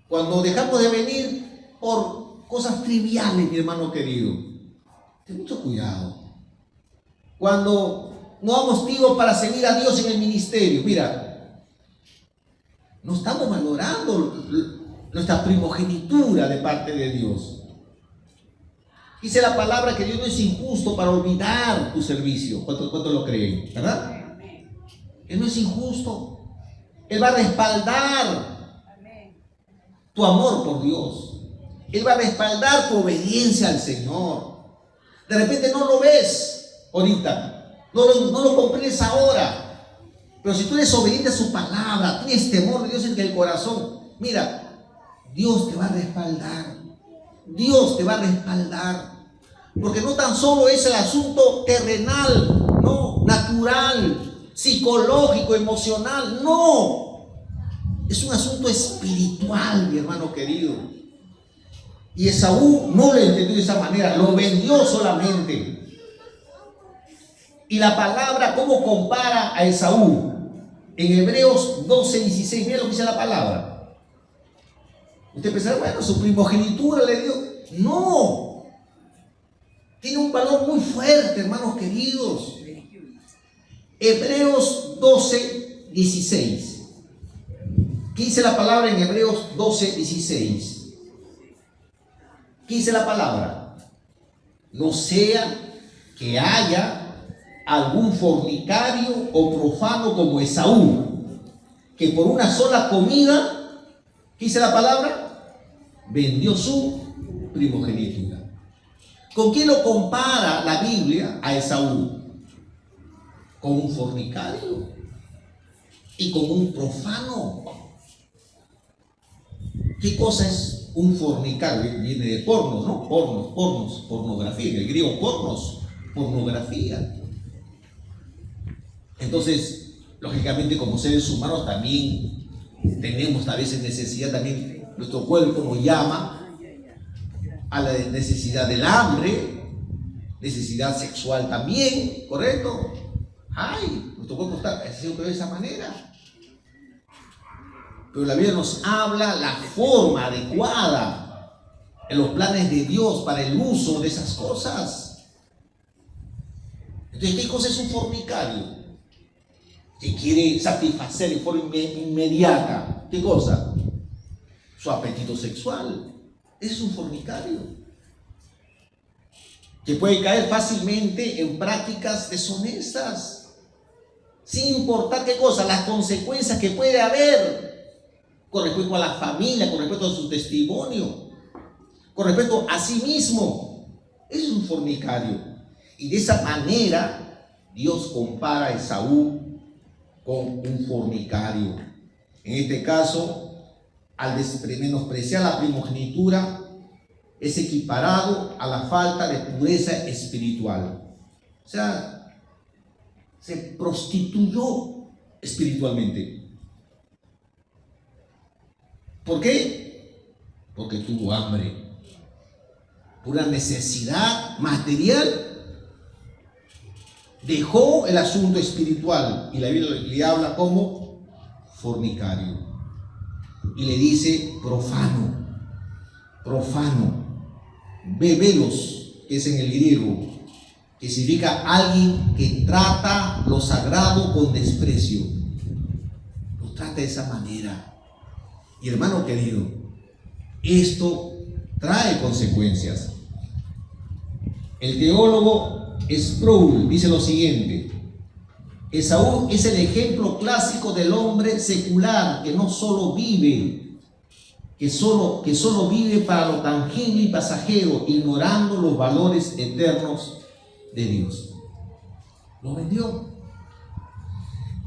Cuando dejamos de venir por cosas triviales, mi hermano querido, ten mucho cuidado. Cuando no damos tiempo para seguir a Dios en el ministerio, mira, no estamos valorando nuestra primogenitura de parte de Dios. Dice la palabra que Dios no es injusto para olvidar tu servicio. ¿Cuántos lo creen? ¿Verdad? Él no es injusto. Él va a respaldar tu amor por Dios. Él va a respaldar tu obediencia al Señor. De repente no lo ves ahorita, no lo comprendes ahora, pero si tú eres obediente a su palabra, tienes temor de Dios en el corazón, mira, Dios te va a respaldar. Dios te va a respaldar, porque no tan solo es el asunto terrenal, no, natural, psicológico, emocional, no. Es un asunto espiritual, mi hermano querido. Y Esaú no lo entendió de esa manera, lo vendió solamente. Y la palabra, ¿cómo compara a Esaú? En Hebreos 12:16, mira lo que dice la palabra. Usted pensará, bueno, su primogenitura le dio. No, tiene un valor muy fuerte, hermanos queridos. Hebreos 12:16. ¿Qué dice la palabra en Hebreos 12:16? ¿Qué dice la palabra? No sea que haya algún fornicario o profano como Esaú, que por una sola comida, ¿qué dice la palabra? Vendió su primogenitura. ¿Con quién lo compara la Biblia a Esaú? Con un fornicario y con un profano. ¿Qué cosa es un fornicario? Viene de pornos, ¿no? Pornografía. En el griego pornos, pornografía. Entonces, lógicamente, como seres humanos también tenemos a veces necesidad, también nuestro cuerpo nos llama a la necesidad del hambre, necesidad sexual también, ¿correcto? Ay, nuestro cuerpo está haciendo de esa manera. Pero la Biblia nos habla la forma adecuada en los planes de Dios para el uso de esas cosas. Entonces, ¿qué cosa es un fornicario? Que quiere satisfacer de forma inmediata. ¿Qué cosa? Su apetito sexual. Ese es un fornicario. Que puede caer fácilmente en prácticas deshonestas, sin importar qué cosa, las consecuencias que puede haber con respecto a la familia, con respecto a su testimonio, con respecto a sí mismo. Es un fornicario. Y de esa manera Dios compara a Esaú con un fornicario. En este caso, al menospreciar la primogenitura, es equiparado a la falta de pureza espiritual. O sea, se prostituyó espiritualmente. ¿Por qué? Porque tuvo hambre. por una necesidad material, dejó el asunto espiritual y la Biblia le habla como fornicario y le dice profano, bebelos, que es en el griego, que significa alguien que trata lo sagrado con desprecio, lo trata de esa manera. Y hermano querido, esto trae consecuencias. El teólogo Sproul dice lo siguiente: Esaú es el ejemplo clásico del hombre secular que no solo vive, que solo vive para lo tangible y pasajero, ignorando los valores eternos de Dios. Lo vendió.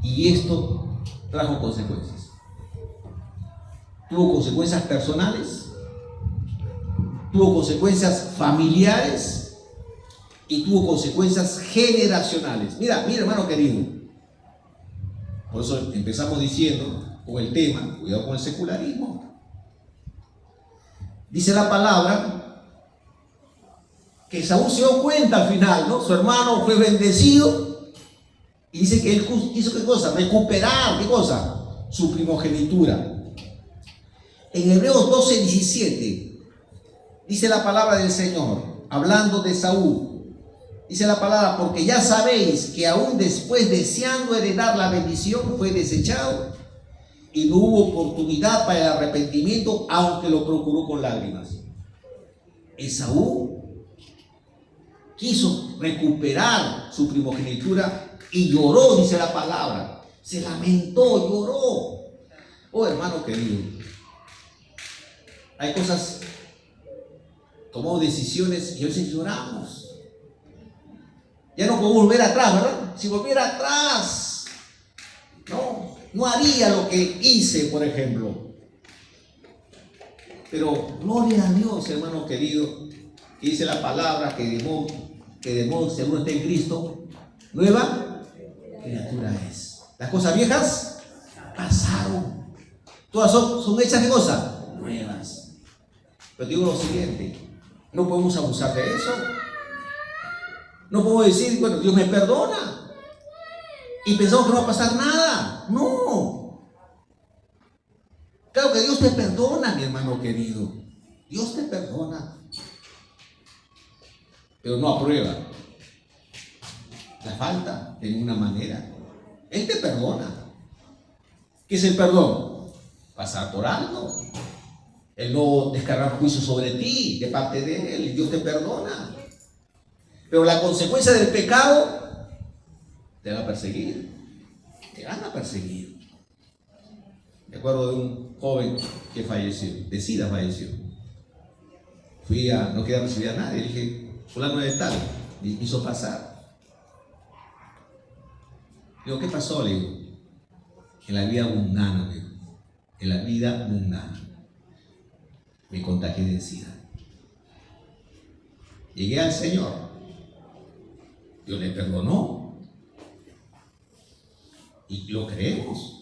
Y esto trajo consecuencias. Tuvo consecuencias personales, tuvo consecuencias familiares y tuvo consecuencias generacionales. Mira, hermano querido, por eso empezamos diciendo con el tema, cuidado con el secularismo. Dice la palabra que Saúl se dio cuenta al final, ¿no? Su hermano fue bendecido y dice que él hizo ¿qué cosa? Recuperar, ¿qué cosa? Su primogenitura. En Hebreos 12:17 dice la palabra del Señor, hablando de Saúl, dice la palabra: porque ya sabéis que aún después, deseando heredar la bendición, fue desechado y no hubo oportunidad para el arrepentimiento, aunque lo procuró con lágrimas. Esaú quiso recuperar su primogenitura y lloró, dice la palabra, se lamentó, lloró. Oh, hermano querido, hay cosas, tomamos decisiones y a veces lloramos. Ya no podemos volver atrás, ¿verdad? Si volviera atrás, no haría lo que hice, por ejemplo. Pero gloria a Dios, hermano querido, que dice la palabra que de modo si alguno está en Cristo, nueva criatura es. Las cosas viejas pasaron, todas son hechas de cosas nuevas. Pero digo lo siguiente: no podemos abusar de eso. No podemos decir, bueno, Dios me perdona y pensamos que no va a pasar nada. No. Claro que Dios te perdona, mi hermano querido. Dios te perdona, pero no aprueba la falta de ninguna manera. Él te perdona. ¿Qué es el perdón? Pasar por algo. Él no descargar juicio sobre ti de parte de Él. Dios te perdona. Pero la consecuencia del pecado te va a perseguir. Te van a perseguir. Me acuerdo de un joven que falleció, de SIDA falleció. No quería recibir a nadie. Le dije, fulano de tal. Me hizo pasar. Digo, ¿qué pasó? Le digo, en la vida mundana, en la vida mundana me contagié de SIDA. Llegué al Señor, Dios le perdonó y lo creemos,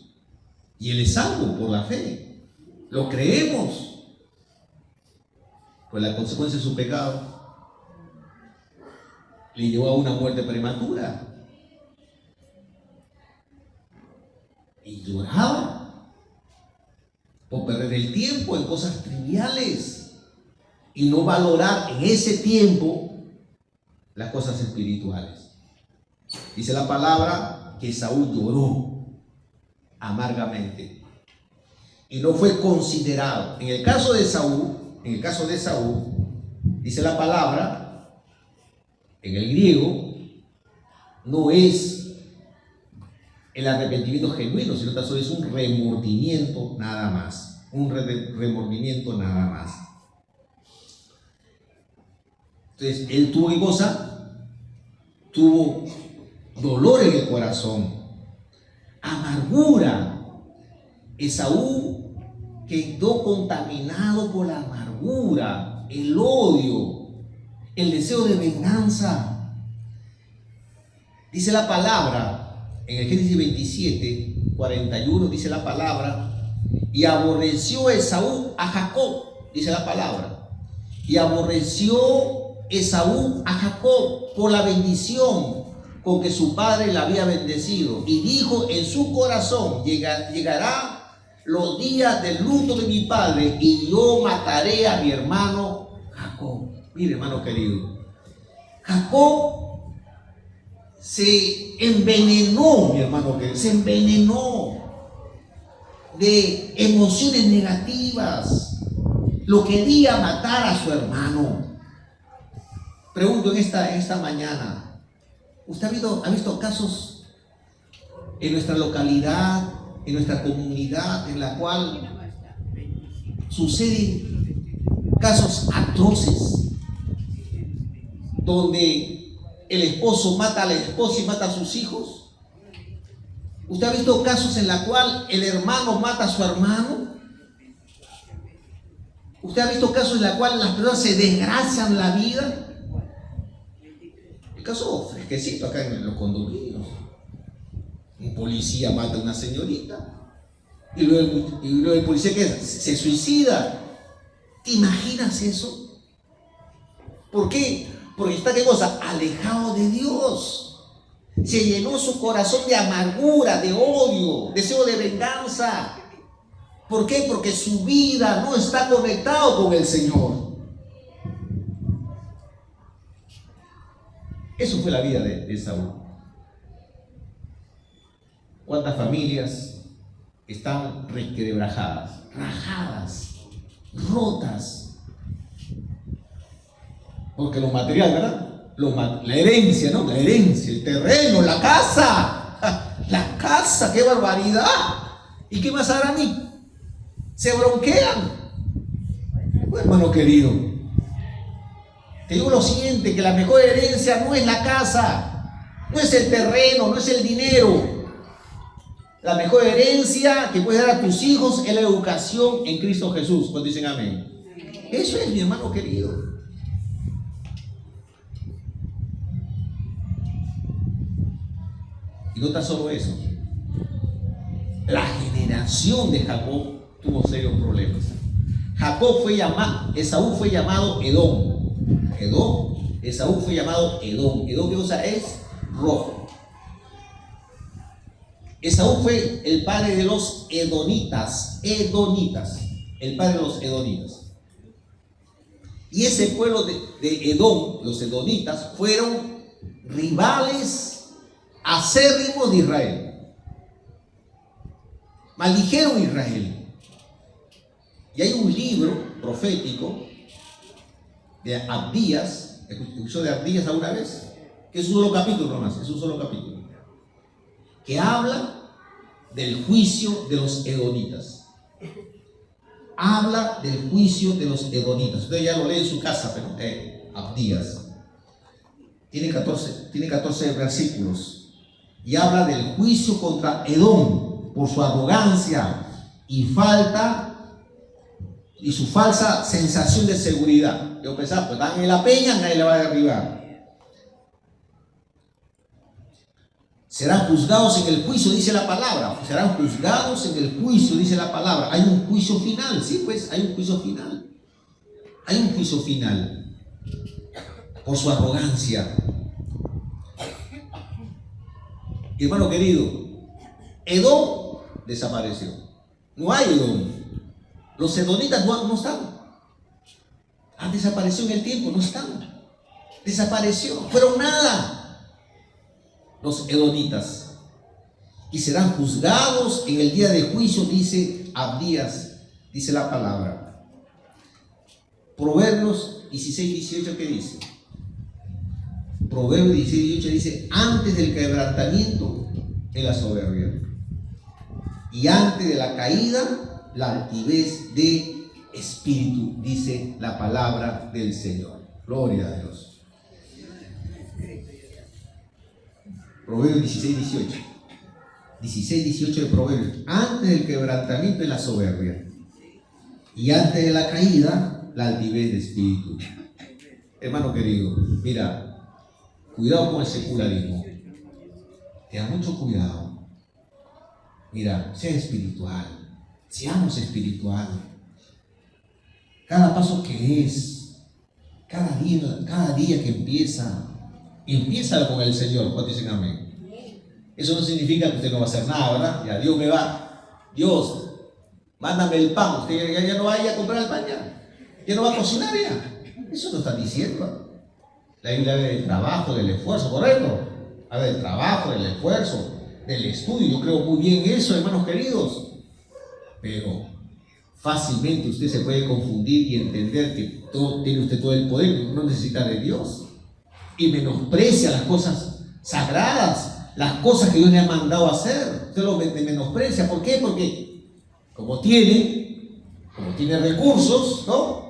y Él es salvo por la fe, lo creemos. Pues la consecuencia de su pecado le llevó a una muerte prematura y lloraba por perder el tiempo en cosas triviales y no valorar en ese tiempo las cosas espirituales. Dice la palabra que Saúl lloró amargamente y no fue considerado. En el caso de Saúl, dice la palabra, en el griego, no es el arrepentimiento genuino, sino tan solo es un remordimiento nada más. Un remordimiento nada más. Entonces, él tuvo ¿qué cosa? Tuvo dolor en el corazón, amargura. Esaú quedó contaminado por la amargura, el odio, el deseo de venganza. Dice la palabra en el Génesis 27, 41, dice la palabra: y aborreció Esaú a Jacob, dice la palabra, Y aborreció Esaú a Jacob por la bendición con que su padre le había bendecido. Y dijo en su corazón: llegará los días del luto de mi padre y yo mataré a mi hermano Jacob. Mire, hermano querido, Jacob se envenenó, mi hermano querido, se envenenó de emociones negativas. Lo quería matar a su hermano. Pregunto en esta mañana, ¿usted ha visto casos en nuestra localidad, en nuestra comunidad, en la cual suceden casos atroces, donde el esposo mata a la esposa y mata a sus hijos? ¿Usted ha visto casos en la cual el hermano mata a su hermano? ¿Usted ha visto casos en la cual las personas se desgracian la vida? El caso fresquecito acá en los condominios. Un policía mata a una señorita y luego el policía se suicida. ¿Te imaginas eso? ¿Por qué? Porque está, ¿qué cosa? Alejado de Dios. Se llenó su corazón de amargura, de odio, deseo de venganza. ¿Por qué? Porque su vida no está conectada con el Señor. Eso fue la vida de Saúl. ¿Cuántas familias están resquebrajadas, rajadas, rotas? Porque lo material, ¿verdad? La herencia, ¿no? La herencia, el terreno, la casa. La casa, qué barbaridad. ¿Y qué más hará a mí? Se bronquean. Pues, hermano querido, te digo lo siguiente, que la mejor herencia no es la casa, no es el terreno, no es el dinero. La mejor herencia que puedes dar a tus hijos es la educación en Cristo Jesús. Cuando dicen amén. Eso es, mi hermano querido. Y no está solo eso. La generación de Jacob tuvo serios problemas. Esaú fue llamado Edom. Esaú fue llamado Edom. Edom, ¿qué cosa es? Rojo. Esaú fue el padre de los edonitas. El padre de los edonitas. Y ese pueblo de Edom, los edonitas, fueron rivales acérrimos de Israel. Maldijeron a Israel. Y hay un libro profético de Abdías. ¿Escuchó de Abdías alguna vez? Que es un solo capítulo nomás, es un solo capítulo. Que habla del juicio de los edonitas. Habla del juicio de los edonitas. Usted ya lo lee en su casa, pero Abdías. Tiene 14 versículos. Y habla del juicio contra Edom por su arrogancia y su falsa sensación de seguridad. Yo pensaba, pues están en la peña, nadie le va a derribar. Serán juzgados en el juicio, dice la palabra. Serán juzgados en el juicio, dice la palabra. Hay un juicio final, sí, pues hay un juicio final. Hay un juicio final por su arrogancia. Y hermano querido, Edom desapareció. No hay Edom. Los edonitas no están. Han desaparecido en el tiempo, no están. Desapareció, fueron nada. Los edonitas. Y serán juzgados en el día de juicio, dice Abdías, dice la palabra. Proverbios 16:18, ¿qué dice? Proverbios 16:18 dice: antes del quebrantamiento es la soberbia, y antes de la caída la altivez de espíritu, dice la palabra del Señor. Gloria a Dios. Proverbios 16:18. 16:18 de Proverbios. Antes del quebrantamiento es la soberbia, y antes de la caída la altivez de espíritu. Hermano querido, mira, cuidado con el secularismo. Tenga mucho cuidado. Mira, sea espiritual. Seamos espirituales. Cada paso que es, Cada día que empieza con el Señor. ¿Cuántos dicen amén? Eso no significa que usted no va a hacer nada, ¿verdad? Ya Dios me va. Dios, mándame el pan. Usted ya no vaya a comprar el pan ya no va a cocinar ya. Eso no está diciendo. La Biblia habla del trabajo, del esfuerzo, ¿correcto? Habla del trabajo, del esfuerzo, del estudio. Yo creo muy bien eso, hermanos queridos. Pero fácilmente usted se puede confundir y entender que tiene usted todo el poder, no necesita de Dios. Y menosprecia las cosas sagradas, las cosas que Dios le ha mandado a hacer. Usted lo menosprecia. ¿Por qué? Porque como tiene recursos, ¿no?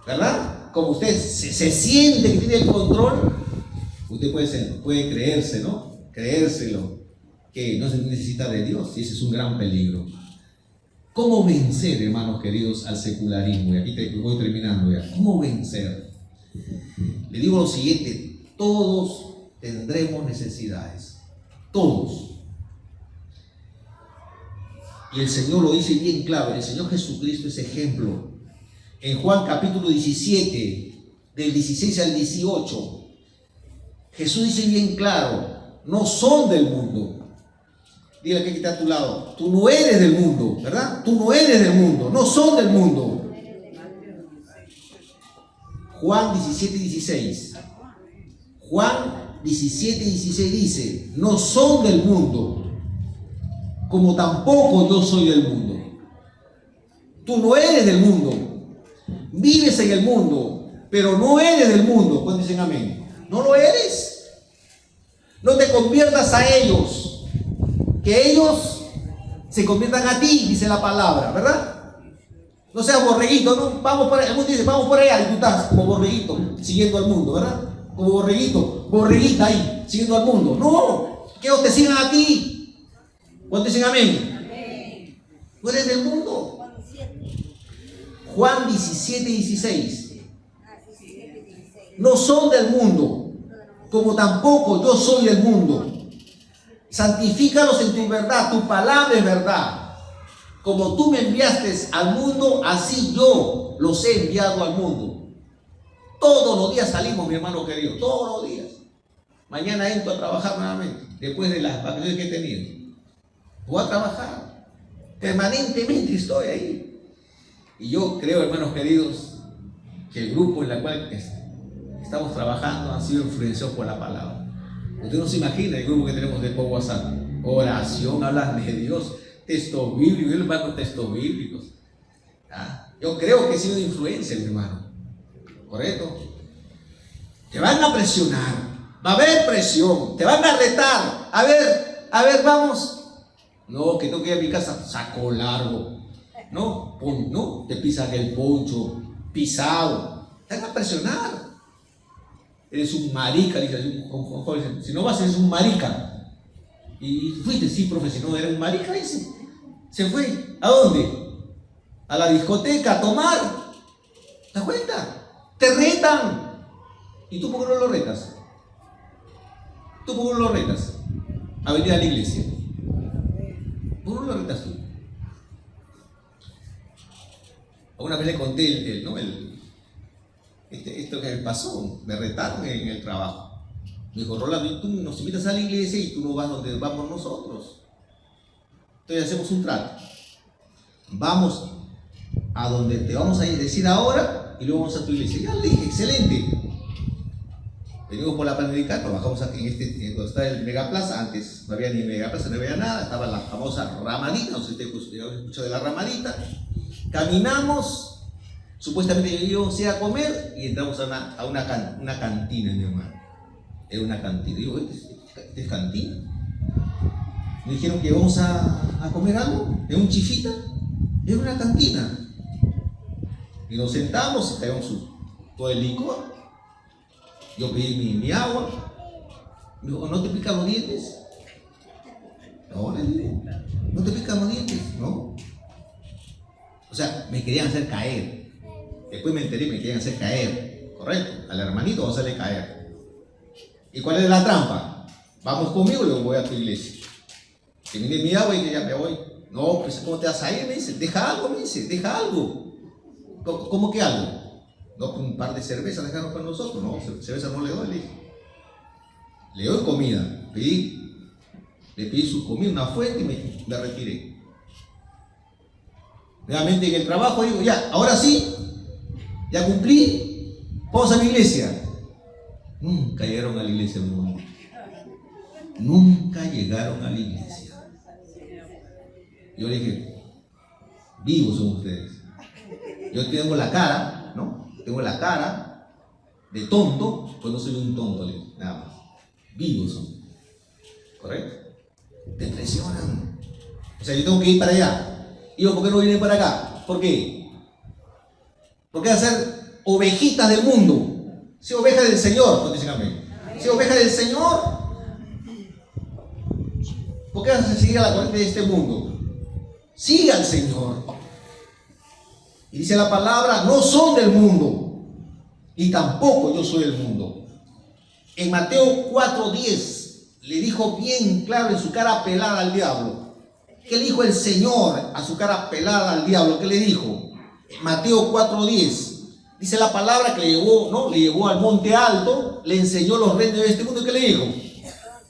¿Verdad? Como usted se siente que tiene el control, usted puede creerse, ¿no? Creérselo, que no se necesita de Dios, y ese es un gran peligro. ¿Cómo vencer, hermanos queridos, al secularismo? Y aquí voy terminando ya. ¿Cómo vencer? Le digo lo siguiente: todos tendremos necesidades, todos. Y el Señor lo dice bien claro, el Señor Jesucristo es ejemplo. En Juan capítulo 17, del 16 al 18, Jesús dice bien claro: no son del mundo. Dile que está a tu lado: tú no eres del mundo, ¿verdad? Tú no eres del mundo, no son del mundo. Juan 17, 16. Juan 17, 16 dice: no son del mundo, como tampoco yo soy del mundo. Tú no eres del mundo. Vives en el mundo, pero no eres del mundo. ¿Cuántos dicen amén? No lo eres. No te conviertas a ellos, que ellos se conviertan a ti, dice la palabra, ¿verdad? No seas borreguito, ¿no? Vamos por allá. El mundo dice: vamos por allá, y tú estás como borreguito, siguiendo al mundo, ¿verdad? Como borreguita ahí, siguiendo al mundo. No, que ellos te sigan a ti. ¿Cuántos dicen amén? No eres del mundo. Juan 17, 16. No son del mundo, como tampoco yo soy del mundo. Santifícalos en tu verdad, tu palabra es verdad. Como tú me enviaste al mundo, así yo los he enviado al mundo. Todos los días salimos, mi hermano querido, todos los días. Mañana entro a trabajar nuevamente, después de las vacaciones que he tenido. Voy a trabajar, permanentemente estoy ahí. Y yo creo, hermanos queridos, que el grupo en el cual estamos trabajando ha sido influenciado por la palabra. Usted no se imagina el grupo que tenemos de por WhatsApp. Oración, hablan de Dios, textos bíblicos, yo les mando textos bíblicos. Yo creo que ha sido de influencia, mi hermano. ¿Correcto? Te van a presionar, va a haber presión, te van a retar. A ver, vamos. No, que tengo que ir a mi casa, saco largo. No, te pisas el poncho, pisado. Te van a presionar. Eres un marica, dice. Si no vas, eres un marica. Y fuiste, sí, profe, si no era un marica, dice. Se fue. ¿A dónde? A la discoteca, a tomar. ¿Te das cuenta? Te retan. ¿Y tú por qué no lo retas? ¿Tú por qué no lo retas? A venir a la iglesia. ¿Por qué no lo retas tú? Una vez le conté esto que me pasó, me retaron en el trabajo. Me dijo: Rolando, tú nos invitas a la iglesia y tú no vas donde vamos nosotros. Entonces hacemos un trato. Vamos a donde te vamos a decir ahora y luego vamos a tu iglesia. Ya le dije: excelente. Venimos por la Panamericana, bajamos aquí donde está el Megaplaza. Antes no había ni Megaplaza, no había nada. Estaba la famosa Ramadita, no sé si usted escuchó de la Ramadita. Caminamos, supuestamente yo iba a comer y entramos a una cantina, mi hermano. Era una cantina. Digo: ¿Este es cantina? Me dijeron que vamos a comer algo, en un chifita. Era una cantina. Y nos sentamos y traíamos todo el licor. Yo pedí mi agua. Me dijo: ¿no te pican los dientes? No, le digo: ¿no te pican los dientes? No. O sea, me querían hacer caer. Después me enteré que me querían hacer caer. Correcto. Al hermanito vamos a hacerle caer. ¿Y cuál es la trampa? Vamos conmigo y luego voy a tu iglesia. Terminé mi agua y ya me voy. No, pues ¿cómo te vas a ir? Me dice: deja algo, deja algo. ¿Cómo que algo? No un par de cervezas dejaron para nosotros, no, cerveza no le doy, le doy comida, le pedí su comida, una fuente y me retiré. Nuevamente en el trabajo digo, ya, ahora sí, ya cumplí, vamos a la iglesia. Nunca llegaron a la iglesia, mi hermano. Nunca llegaron a la iglesia. Yo le dije, vivos son ustedes. Yo tengo la cara, ¿no? Tengo la cara de tonto, pues no soy un tonto, nada más. Vivos son. ¿Correcto? Te presionan. O sea, yo tengo que ir para allá. Y yo, ¿por qué no vienen para acá? ¿Por qué? ¿Por qué hacer ovejitas del mundo? Si ovejas del Señor, pues dicen amén. Si ovejas del Señor, ¿por qué vas a seguir a la corriente de este mundo? Siga al Señor. Y dice la palabra, no son del mundo, y tampoco yo soy del mundo. En Mateo 4:10 le dijo bien claro en su cara pelada al diablo. ¿Qué le dijo el Señor a su cara pelada al diablo? ¿Qué le dijo? En Mateo 4:10 dice la palabra que le llevó, ¿no? Le llevó al monte alto, le enseñó los reinos de este mundo. ¿Y qué le dijo?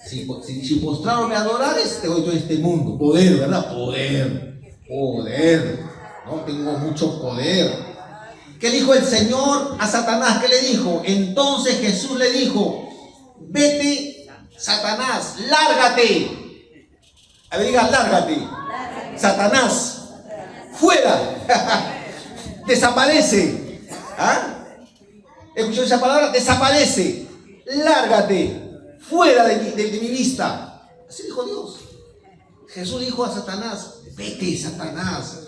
Si postraron me adorares, te doy todo este mundo. Poder, ¿verdad? Poder. No, tengo mucho poder. ¿Qué dijo el Señor a Satanás? ¿Qué le dijo? Entonces Jesús le dijo, vete, Satanás, lárgate. A ver, diga, lárgate. Satanás, fuera. Desaparece. ¿Ah? ¿Escuchó esa palabra? Desaparece. Lárgate. Fuera de mi vista. Así dijo Dios. Jesús dijo a Satanás, vete, Satanás.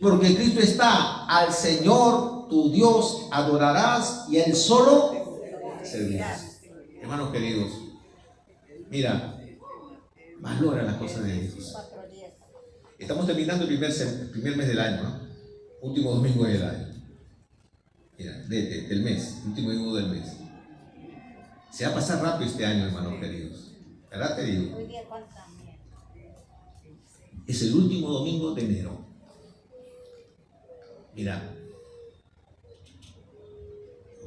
Porque Cristo está, al Señor tu Dios adorarás y a Él solo servirás. Hermanos queridos, mira, valora las cosas de Dios. Estamos terminando el primer mes del año, ¿no? Último domingo del año. Mira, del mes, último domingo del mes. Se va a pasar rápido este año, hermanos queridos. ¿Verdad te digo? Es el último domingo de enero. Mira,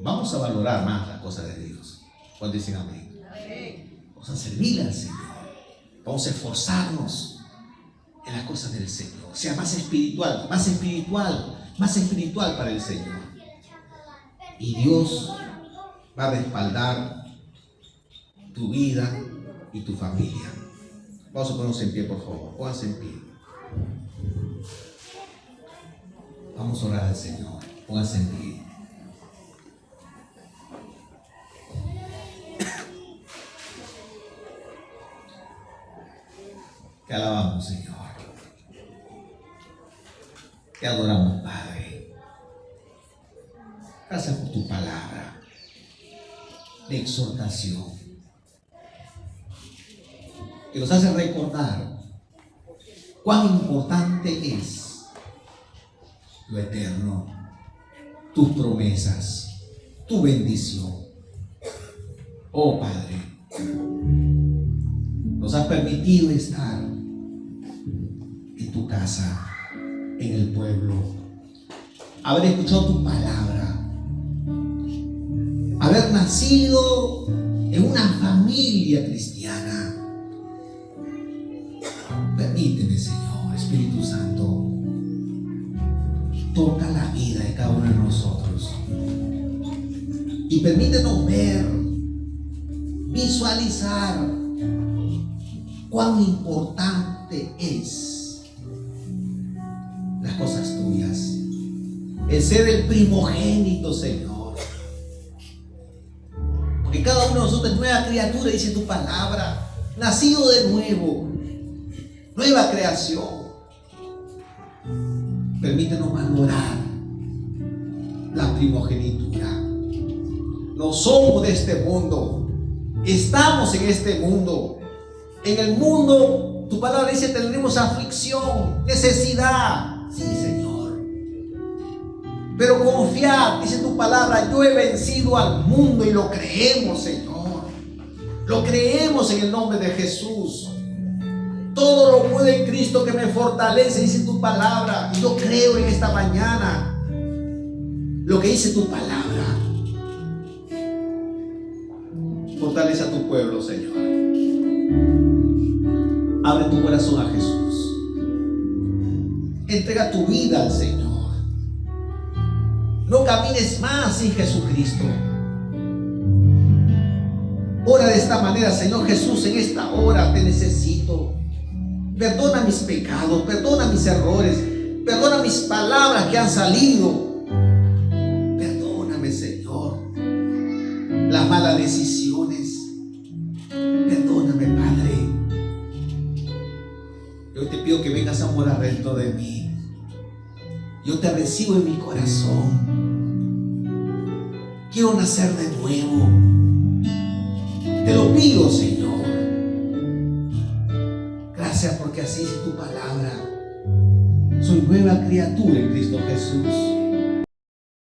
vamos a valorar más las cosas de Dios. ¿Cuántos dicen amén? Vamos a servirle al Señor. Vamos a esforzarnos en las cosas del Señor. O sea, más espiritual para el Señor. Y Dios va a respaldar tu vida y tu familia. Vamos a ponernos en pie, por favor. Pónganse en pie. Vamos a orar al Señor. Pónganse en pie. Te alabamos, Señor. Te adoramos, Padre. Gracias por tu palabra de exhortación que nos hace recordar cuán importante es lo eterno, tus promesas, tu bendición. Oh Padre, nos has permitido estar en tu casa, en el pueblo, haber escuchado tu palabra, haber nacido en una familia cristiana. Permíteme, Señor, Espíritu Santo, toca la vida de cada uno de nosotros y permítenos ver, visualizar cuán importante es las cosas tuyas, el ser el primogénito, Señor, porque cada uno de nosotros es nueva criatura, dice tu palabra, nacido de nuevo, nueva creación. Permítenos valorar la primogenitura. No somos de este mundo, estamos en este mundo. En el mundo, tu palabra dice, tendremos aflicción, necesidad. Sí, Señor. Pero confiad, dice tu palabra, yo he vencido al mundo y lo creemos, Señor. Lo creemos en el nombre de Jesús. Todo lo puedo en Cristo que me fortalece, dice tu palabra. Y yo creo en esta mañana lo que dice tu palabra. Fortalece a tu pueblo, Señor. Abre tu corazón a Jesús. Entrega tu vida al Señor. No camines más sin Jesucristo. Ora de esta manera: Señor Jesús, en esta hora te necesito. Perdona mis pecados, perdona mis errores, perdona mis palabras que han salido. Perdóname, Señor, las malas decisiones. Perdóname, Padre. Yo te pido que vengas a morar dentro de mí. Yo te recibo en mi corazón. Quiero nacer de nuevo. Te lo pido, Señor. Gracias porque así dice tu palabra. Soy nueva criatura en Cristo Jesús.